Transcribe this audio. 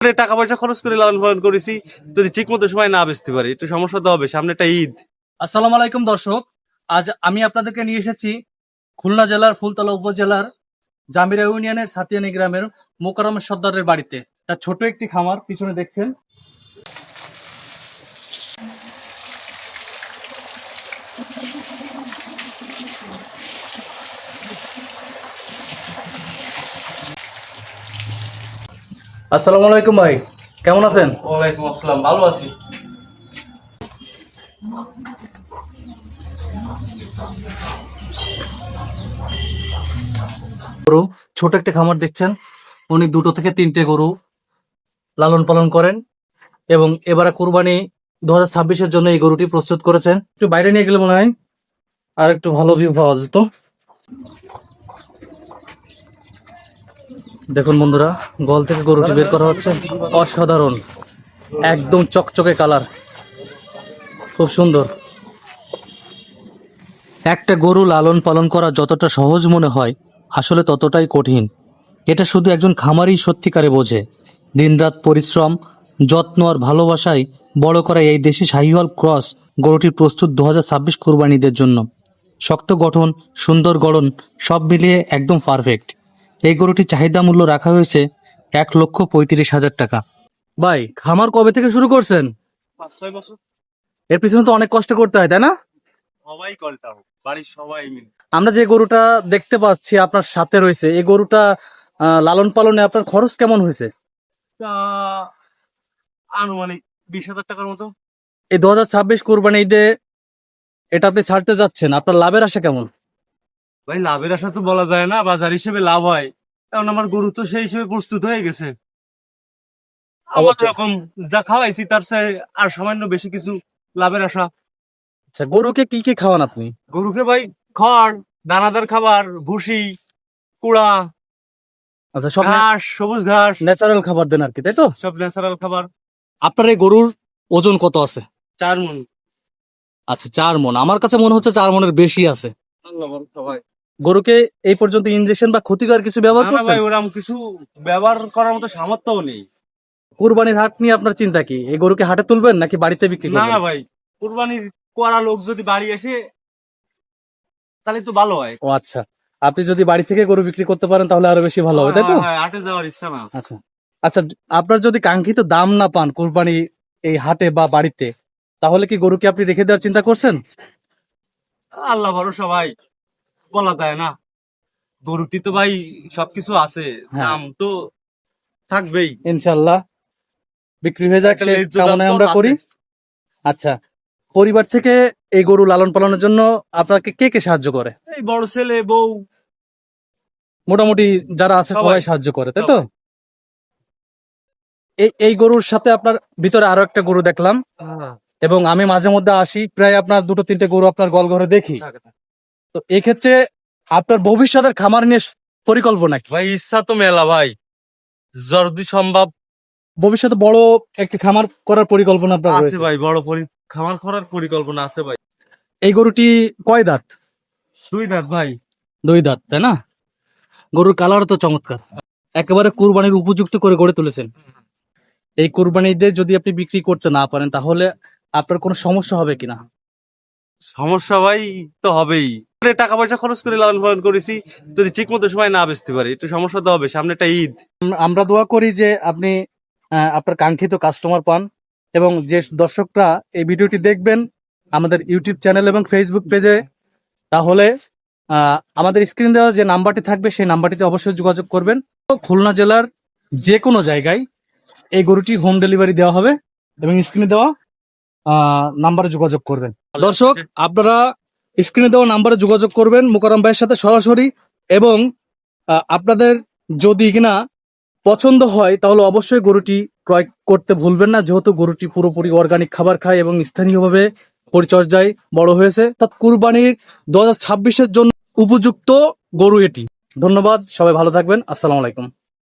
টাকা পয়সা খরচ করে লালন পালন করেছি, যদি ঠিক মতো সময় না বেচতে পারি একটু সমস্যা তো হবে। সামনে একটা ঈদ। আসসালামু আলাইকুম দর্শক, আজ আমি আপনাদেরকে নিয়ে এসেছি খুলনা জেলার ফুলতলা উপজেলার জামিরা ইউনিয়নের সাতিয়ানি গ্রামের মোকাররম সর্দারের বাড়িতে। তার ছোট একটি খামার পিছনে দেখছেন। আসসালামু আলাইকুম ভাই, কেমন আছেন? ওয়ালাইকুম আসসালাম, ভালো আছি। গরু ছোট একটা খামার দেখছেন, উনি 2 থেকে 3টে গরু লালন পালন করেন এবং এবারে কুরবানি 2026-এর জন্য এই গরুটি প্রস্তুত করেছেন। একটু বাইরে নিয়ে গেলে মনে হয় আর একটু ভালো ভিউ পাওয়া যেত। দেখুন বন্ধুরা, গল থেকে গরুটি বের করা হচ্ছে। অসাধারণ, একদম চকচকে কালার, খুব সুন্দর। একটা গরু লালন পালন করা যতটা সহজ মনে হয়, আসলে ততটাই কঠিন। এটা শুধু একজন খামারই সত্যিকারে বোঝে। দিনরাত পরিশ্রম, যত্ন আর ভালোবাসায় বড় করা এই দেশি শাহিওয়াল ক্রস গরুটির প্রস্তুত 2026 কুরবানিদের জন্য। শক্ত গঠন, সুন্দর গড়ন, সব মিলিয়ে একদম পারফেক্ট। এই গরুটির চাহিদা মূল্য রাখা হয়েছে 1,35,000 টাকা। ভাই, খামার কবে থেকে শুরু করছেন? 5-6 বছর। এর পিছনে তো অনেক কষ্ট করতে হয়, তাই না? সবাই করে, তাও বাড়ির সবাই মিলে। আমরা যে গরুটা দেখতে পাচ্ছি আপনার সাথে রয়েছে, এই গরুটা লালন পালনে আপনার খরচ কেমন হয়েছে? তা আনুমানিক 20,000 টাকার মতো। এই 2026 কোরবানি ঈদে এটা আপনি ছাড়তে যাচ্ছেন, আপনার লাভের আশা কেমন? ভাই, লাভের আশা তো বলা যায় না, বাজার হিসেবে লাভ হয়, কারণ আমার গরু তো সেই হিসেবে প্রস্তুত হয়ে গেছে। আমার রকম যা খাওয়াইছি তার চেয়ে আর সামান্য বেশি কিছু লাভের আশা। আচ্ছা, গরুকে কি কি খাওয়ান আপনি? গরুকে ভাই খড়, দানাদার খাবার, ভুসি, কুড়া, আচ্ছা, সব ঘাস, সবুজ ঘাস, ন্যাচারাল খাবার দেন আর কি, তাই তো? সব ন্যাচারাল খাবার। আপনার এই গরুর ওজন কত আছে? 4 মণ। আচ্ছা, 4 মণ। আমার কাছে মনে হচ্ছে 4 মণের বেশি আছে। আল্লাহ ভরসা ভাই। গরুকে এই পর্যন্ত ইনজেকশন বা ক্ষতিকর কিছু ব্যবহার না করছেন? ভাই, ওরকম কিছু ব্যবহার করার মতো সামর্থ্যও নেই। কুরবানির হাট নিয়ে আপনার চিন্তা কি? এই গরুকে হাটে তুলবেন নাকি বাড়িতে বিক্রি না করবেন? না ভাই, কুরবানির করা লোক যদি বাড়ি এসে তাহলে তো ভালো হয়। ও আচ্ছা, আপনি যদি বাড়ি থেকে গরু বিক্রি করতে পারেন তাহলে আরো বেশি ভালো হবে, তাই তো? হ্যাঁ, হাটে যাওয়ার ইচ্ছা না। আচ্ছা আচ্ছা, আপনার যদি কাঙ্ক্ষিত দাম না পান কুরবানি এই হাটে বা বাড়িতে, তাহলে কি গরুকে আপনি রেখে দেওয়ার চিন্তা করছেন? আল্লাহ ভরসা ভাই, বলা যায় না। গরুটি তো ভাই সবকিছু আছে, হ্যাঁ। দাম তো থাকবেই। ইনশাল্লাহ বিক্রি হয়ে যাক, একটা সে ন্যায্য দাম কামনায় তো আমরা আছে। করি। আচ্ছা, পরিবার থেকে এই গরু লালন পালনের জন্য আপনাকে কে কে সাহায্য করে? এই বড় ছেলে, বউ, মোটামুটি যারা আছে সবাই। সবাই সাহায্য করে, তাই তো? এই গরুর সাথে আপনার ভিতরে আরো একটা গরু দেখলাম, এবং আমি মাঝে মধ্যে আসি, প্রায় আপনার 2-3টে গরু আপনার গলঘরে দেখি। তো এক্ষেত্রে আপনার ভবিষ্যতের খামার নিয়ে পরিকল্পনা কি? ভাই, ইচ্ছা তো মেলা ভাই, যদি সম্ভব। ভবিষ্যতে বড় একটি খামার করার পরিকল্পনা আপনার আছে রয়েছে? ভাই, বড় খামার করার পরিকল্পনা আছে ভাই। এই গরুটি কয় দাঁত? 2 দাঁত ভাই। 2 দাঁত, তাই না? গরুর কালার তো চমৎকার, একেবারে কুরবানির উপযুক্ত করে গড়ে তুলেছেন। এই কুরবানিতে যদি আপনি বিক্রি করতে না পারেন তাহলে আপনার কোনো সমস্যা হবে কিনা? সমস্যা ভাই তো হবেই। টাকা পয়সা খরচ করে লালন পালন করেছি, যদি ঠিক মতো সময় না বেচতে পারি একটু সমস্যা তো হবে। সামনে একটা ঈদ। আমরা দোয়া করি যে আপনি আপনার কাঙ্ক্ষিত কাস্টমার পান, এবং যে দর্শকরা এই ভিডিওটি দেখবেন আমাদের ইউটিউব চ্যানেল এবং ফেসবুক পেজে, তাহলে আমাদের স্ক্রিন দেওয়া যে নাম্বারটি থাকবে সেই নাম্বারটিতে অবশ্যই যোগাযোগ করবেন। খুলনা জেলার যে কোনো জায়গায় এই গরুটি হোম ডেলিভারি দেওয়া হবে, এবং স্ক্রিনে দেওয়া নাম্বারে যোগাযোগ করবেন। দর্শক, আপনারা স্ক্রিনে দেওয়া নাম্বারে যোগাযোগ করবেন মোকাররম ভাইয়ের সাথে সরাসরি, এবং আপনাদের যদি কিনা পছন্দ হয় তাহলে অবশ্যই গরুটি ক্রয় করতে ভুলবেন না, যেহেতু গরুটি পুরোপুরি অর্গানিক খাবার খায় এবং স্থানীয়ভাবে পরিচর্যায় বড় হয়েছে। অর্থাৎ কুরবানির 2026-এর জন্য উপযুক্ত গরু এটি। ধন্যবাদ, সবাই ভালো থাকবেন। আসসালামু আলাইকুম।